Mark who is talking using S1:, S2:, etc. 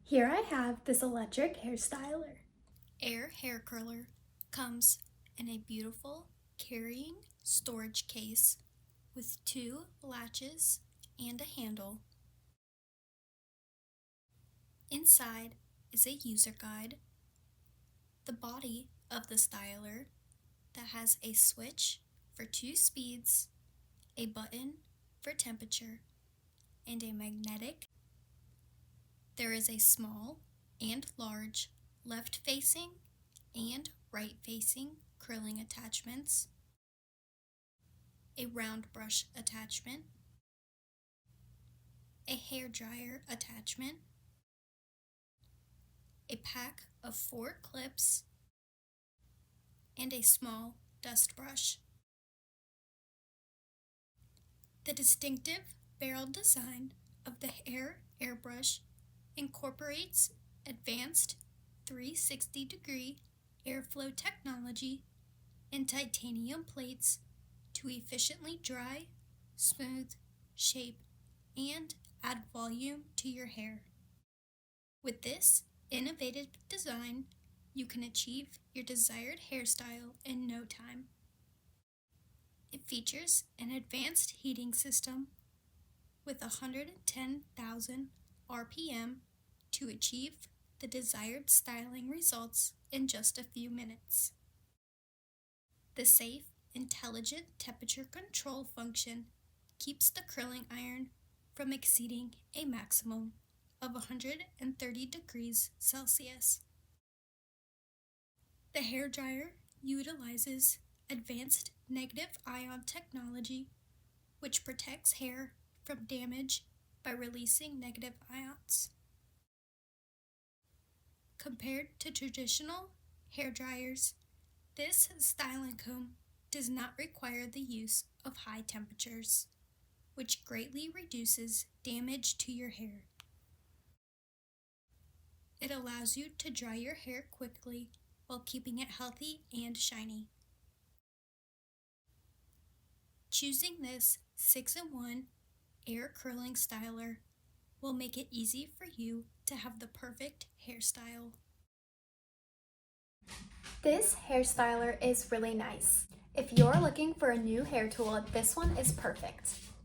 S1: Here I have this electric hair styler.
S2: Air hair curler comes in a beautiful carrying storage case with 2 latches and a handle. Inside is a user guide, the body of the styler that has a switch for 2 speeds, a button for temperature, and a magnetic. There is a small and large left-facing and right-facing curling attachments, a round brush attachment, a hair dryer attachment, a pack of 4 clips, and a small dust brush. The distinctive barrel design of the hair airbrush incorporates advanced 360-degree airflow technology and titanium plates to efficiently dry, smooth, shape, and add volume to your hair. With this innovative design, you can achieve your desired hairstyle in no time. It features an advanced heating system with 110,000 RPM to achieve the desired styling results in just a few minutes. The safe, intelligent temperature control function keeps the curling iron from exceeding a maximum of 130 degrees Celsius. The hair dryer utilizes advanced negative ion technology, which protects hair from damage by releasing negative ions. Compared to traditional hair dryers, this styling comb does not require the use of high temperatures, which greatly reduces damage to your hair. It allows you to dry your hair quickly while keeping it healthy and shiny. Choosing this 6-in-1 air curling styler will make it easy for you to have the perfect hairstyle.
S1: This hair styler is really nice. If you're looking for a new hair tool, this one is perfect.